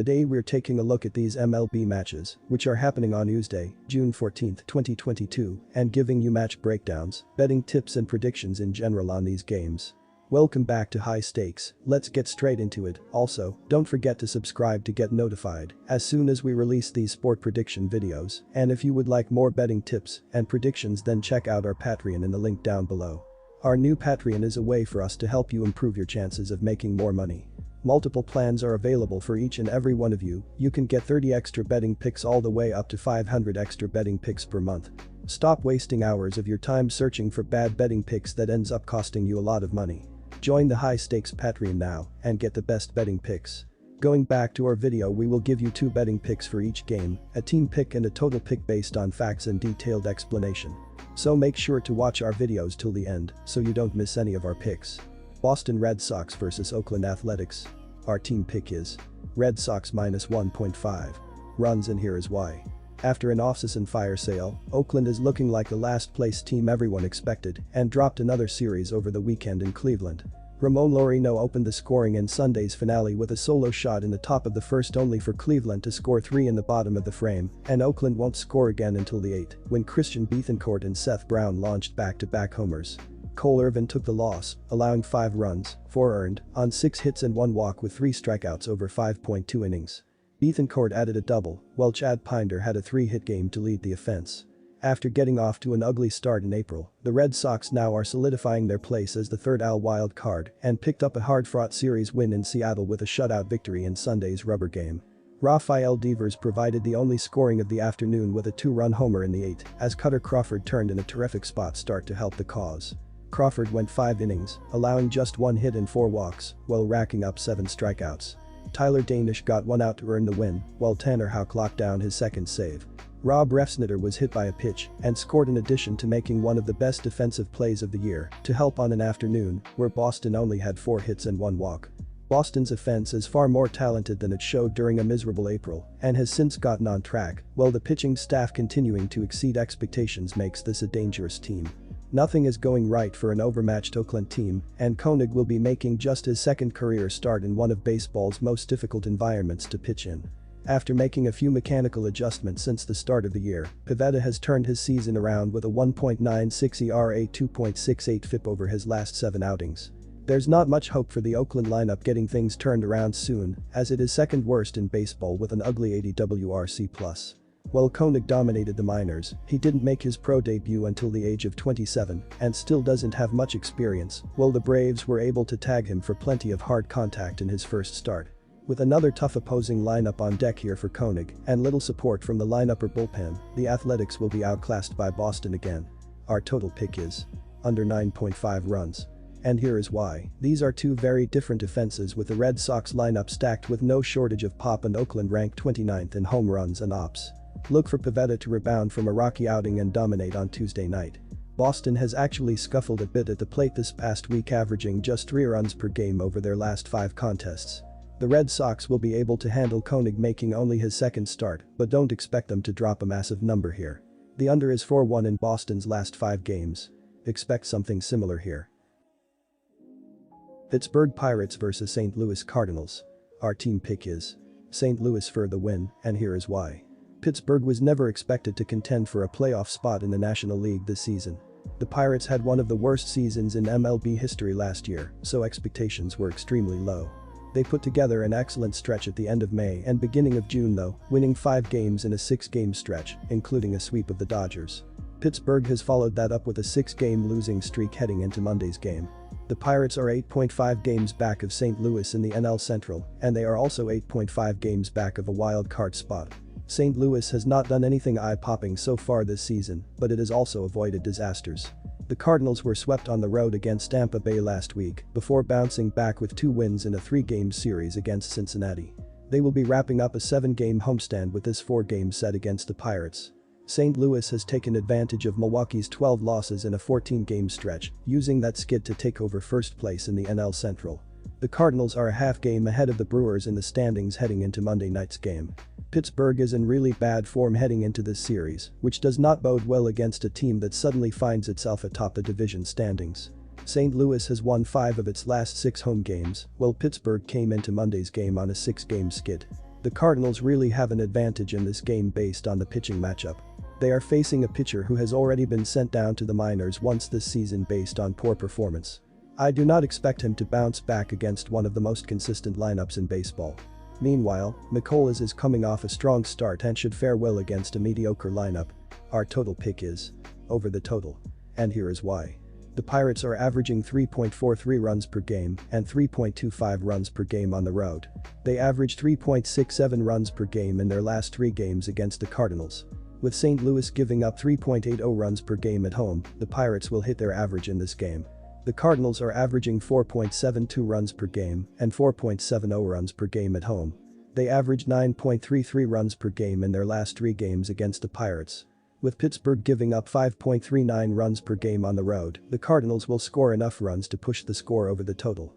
Today we're taking a look at these MLB matches, which are happening on Tuesday, June 14, 2022, and giving you match breakdowns, betting tips and predictions in general on these games. Welcome back to High Stakes, let's get straight into it. Also, don't forget to subscribe to get notified as soon as we release these sport prediction videos, and if you would like more betting tips and predictions, then check out our Patreon in the link down below. Our new Patreon is a way for us to help you improve your chances of making more money. Multiple plans are available for each and every one of you. You can get 30 extra betting picks all the way up to 500 extra betting picks per month. Stop wasting hours of your time searching for bad betting picks that ends up costing you a lot of money. Join the High Stakes Patreon now and get the best betting picks. Going back to our video, we will give you 2 betting picks for each game, a team pick and a total pick based on facts and detailed explanation. So make sure to watch our videos till the end so you don't miss any of our picks. Boston Red Sox vs Oakland Athletics. Our team pick is Red Sox minus 1.5 runs, and here is why. After an off-season fire sale, Oakland is looking like the last place team everyone expected and dropped another series over the weekend in Cleveland. Ramon Laureano opened the scoring in Sunday's finale with a solo shot in the top of the first, only for Cleveland to score 3 in the bottom of the frame, and Oakland won't score again until the 8th when Christian Betancourt and Seth Brown launched back-to-back homers. Cole Irvin took the loss, allowing 5 runs, 4 earned, on 6 hits and 1 walk with 3 strikeouts over 5.2 innings. Betancourt added a double, while Chad Pinder had a 3-hit game to lead the offense. After getting off to an ugly start in April, the Red Sox now are solidifying their place as the third AL wild card and picked up a hard-fought series win in Seattle with a shutout victory in Sunday's rubber game. Rafael Devers provided the only scoring of the afternoon with a 2-run homer in the 8th as Cutter Crawford turned in a terrific spot start to help the cause. Crawford went 5 innings, allowing just 1 hit and 4 walks, while racking up 7 strikeouts. Tyler Danish got 1 out to earn the win, while Tanner Houck locked down his second save. Rob Refsnyder was hit by a pitch and scored, in addition to making one of the best defensive plays of the year to help on an afternoon where Boston only had 4 hits and 1 walk. Boston's offense is far more talented than it showed during a miserable April and has since gotten on track, while the pitching staff continuing to exceed expectations makes this a dangerous team. Nothing is going right for an overmatched Oakland team, and Koenig will be making just his second career start in one of baseball's most difficult environments to pitch in. After making a few mechanical adjustments since the start of the year, Pivetta has turned his season around with a 1.96 ERA, 2.68 FIP over his last 7 outings. There's not much hope for the Oakland lineup getting things turned around soon, as it is second worst in baseball with an ugly 80 WRC+. While Koenig dominated the minors, he didn't make his pro debut until the age of 27 and still doesn't have much experience, while the Braves were able to tag him for plenty of hard contact in his first start. With another tough opposing lineup on deck here for Koenig and little support from the lineup or bullpen, the Athletics will be outclassed by Boston again. Our total pick is under 9.5 runs. And here is why. These are 2 very different offenses, with the Red Sox lineup stacked with no shortage of pop and Oakland ranked 29th in home runs and ops. Look for Pivetta to rebound from a rocky outing and dominate on Tuesday night. Boston has actually scuffled a bit at the plate this past week, averaging just 3 runs per game over their last 5 contests. The Red Sox will be able to handle Koenig making only his second start, but don't expect them to drop a massive number here. The under is 4-1 in Boston's last 5 games. Expect something similar here. Pittsburgh Pirates vs St. Louis Cardinals. Our team pick is St. Louis for the win, and here is why. Pittsburgh was never expected to contend for a playoff spot in the National League this season. The Pirates had one of the worst seasons in MLB history last year, so expectations were extremely low. They put together an excellent stretch at the end of May and beginning of June though, winning 5 games in a 6-game stretch, including a sweep of the Dodgers. Pittsburgh has followed that up with a 6-game losing streak heading into Monday's game. The Pirates are 8.5 games back of St. Louis in the NL Central, and they are also 8.5 games back of a wild card spot. St. Louis has not done anything eye-popping so far this season, but it has also avoided disasters. The Cardinals were swept on the road against Tampa Bay last week before bouncing back with 2 wins in a 3-game series against Cincinnati. They will be wrapping up a 7-game homestand with this 4-game set against the Pirates. St. Louis has taken advantage of Milwaukee's 12 losses in a 14-game stretch, using that skid to take over first place in the NL Central. The Cardinals are a half game ahead of the Brewers in the standings heading into Monday night's game. Pittsburgh is in really bad form heading into this series, which does not bode well against a team that suddenly finds itself atop the division standings. St. Louis has won 5 of its last 6 home games, while Pittsburgh came into Monday's game on a 6-game skid. The Cardinals really have an advantage in this game based on the pitching matchup. They are facing a pitcher who has already been sent down to the minors once this season based on poor performance. I do not expect him to bounce back against one of the most consistent lineups in baseball. Meanwhile, McCullers is coming off a strong start and should fare well against a mediocre lineup. Our total pick is over the total. And here is why. The Pirates are averaging 3.43 runs per game and 3.25 runs per game on the road. They averaged 3.67 runs per game in their last 3 games against the Cardinals. With St. Louis giving up 3.80 runs per game at home, the Pirates will hit their average in this game. The Cardinals are averaging 4.72 runs per game and 4.70 runs per game at home. They averaged 9.33 runs per game in their last 3 games against the Pirates. With Pittsburgh giving up 5.39 runs per game on the road, the Cardinals will score enough runs to push the score over the total.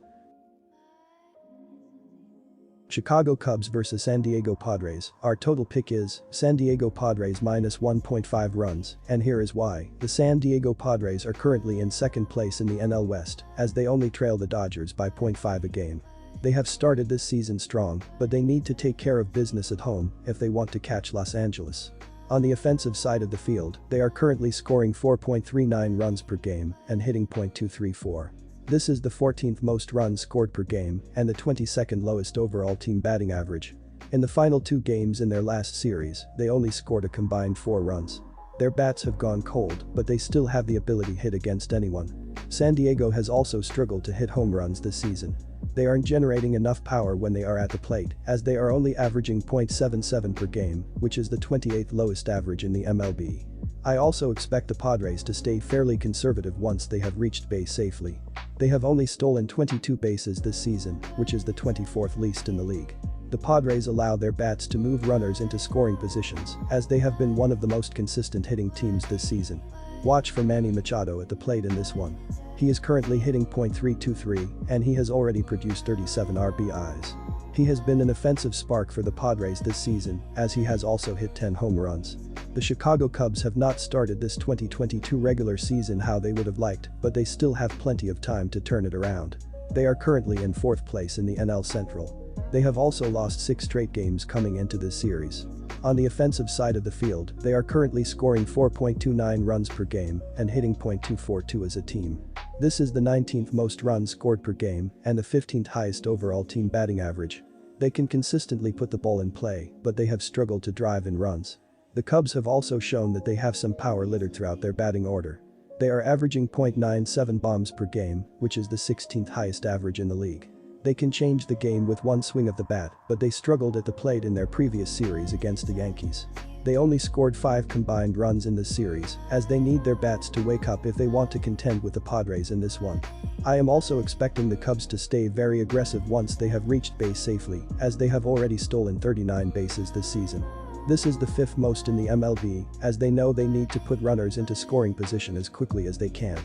Chicago Cubs vs San Diego Padres. Our total pick is San Diego Padres minus 1.5 runs, and here is why. The San Diego Padres are currently in second place in the NL West, as they only trail the Dodgers by 0.5 a game. They have started this season strong, but they need to take care of business at home if they want to catch Los Angeles. On the offensive side of the field, they are currently scoring 4.39 runs per game and hitting .234. This is the 14th most runs scored per game and the 22nd lowest overall team batting average. In the final 2 games in their last series, they only scored a combined 4 runs. Their bats have gone cold, but they still have the ability to hit against anyone. San Diego has also struggled to hit home runs this season. They aren't generating enough power when they are at the plate, as they are only averaging .77 per game, which is the 28th lowest average in the MLB. I also expect the Padres to stay fairly conservative once they have reached base safely. They have only stolen 22 bases this season, which is the 24th least in the league. The Padres allow their bats to move runners into scoring positions, as they have been one of the most consistent hitting teams this season. Watch for Manny Machado at the plate in this one. He is currently hitting .323, and he has already produced 37 RBIs. He has been an offensive spark for the Padres this season, as he has also hit 10 home runs. The Chicago Cubs have not started this 2022 regular season how they would have liked, but they still have plenty of time to turn it around. They are currently in 4th place in the NL Central. They have also lost 6 straight games coming into this series. On the offensive side of the field, they are currently scoring 4.29 runs per game and hitting .242 as a team. This is the 19th most runs scored per game and the 15th highest overall team batting average. They can consistently put the ball in play, but they have struggled to drive in runs. The Cubs have also shown that they have some power littered throughout their batting order. They are averaging .97 bombs per game, which is the 16th highest average in the league. They can change the game with one swing of the bat, but they struggled at the plate in their previous series against the Yankees. They only scored 5 combined runs in this series, as they need their bats to wake up if they want to contend with the Padres in this one. I am also expecting the Cubs to stay very aggressive once they have reached base safely, as they have already stolen 39 bases this season. This is the 5th most in the MLB, as they know they need to put runners into scoring position as quickly as they can.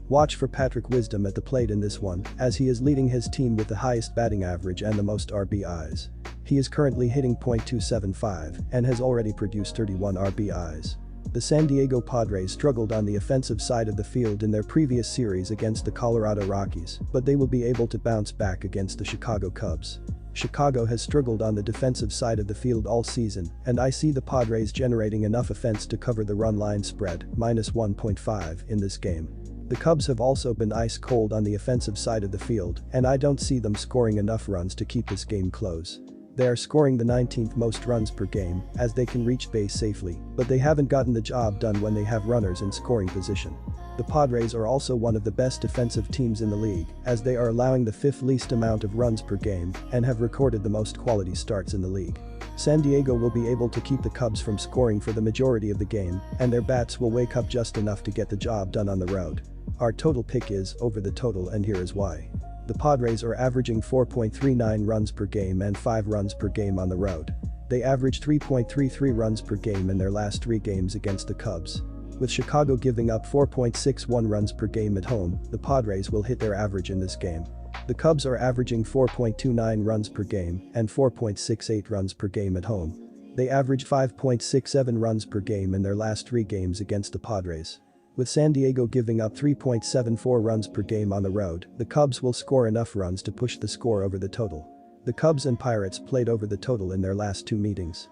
Watch for Patrick Wisdom at the plate in this one, as he is leading his team with the highest batting average and the most RBIs. He is currently hitting .275 and has already produced 31 RBIs. The San Diego Padres struggled on the offensive side of the field in their previous series against the Colorado Rockies, but they will be able to bounce back against the Chicago Cubs. Chicago has struggled on the defensive side of the field all season, and I see the Padres generating enough offense to cover the run line spread, minus 1.5 in this game. The Cubs have also been ice cold on the offensive side of the field, and I don't see them scoring enough runs to keep this game close. They are scoring the 19th most runs per game, as they can reach base safely, but they haven't gotten the job done when they have runners in scoring position. The Padres are also one of the best defensive teams in the league, as they are allowing the 5th least amount of runs per game and have recorded the most quality starts in the league. San Diego will be able to keep the Cubs from scoring for the majority of the game, and their bats will wake up just enough to get the job done on the road. Our total pick is over the total, and here is why. The Padres are averaging 4.39 runs per game and 5 runs per game on the road. They averaged 3.33 runs per game in their last 3 games against the Cubs. With Chicago giving up 4.61 runs per game at home, the Padres will hit their average in this game. The Cubs are averaging 4.29 runs per game and 4.68 runs per game at home. They average 5.67 runs per game in their last 3 games against the Padres. With San Diego giving up 3.74 runs per game on the road, the Cubs will score enough runs to push the score over the total. The Cubs and Pirates played over the total in their last 2 meetings.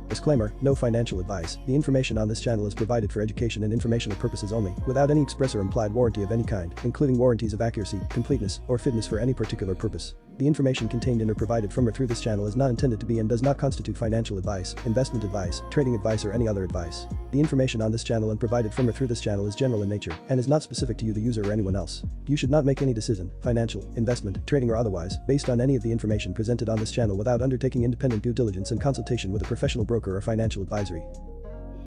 Disclaimer, no financial advice. The information on this channel is provided for education and informational purposes only, without any express or implied warranty of any kind, including warranties of accuracy, completeness, or fitness for any particular purpose. The information contained in or provided from or through this channel is not intended to be and does not constitute financial advice, investment advice, trading advice, or any other advice. The information on this channel and provided from or through this channel is general in nature and is not specific to you, the user, or anyone else. You should not make any decision, financial, investment, trading, or otherwise, based on any of the information presented on this channel without undertaking independent due diligence and consultation with a professional broker or financial advisory.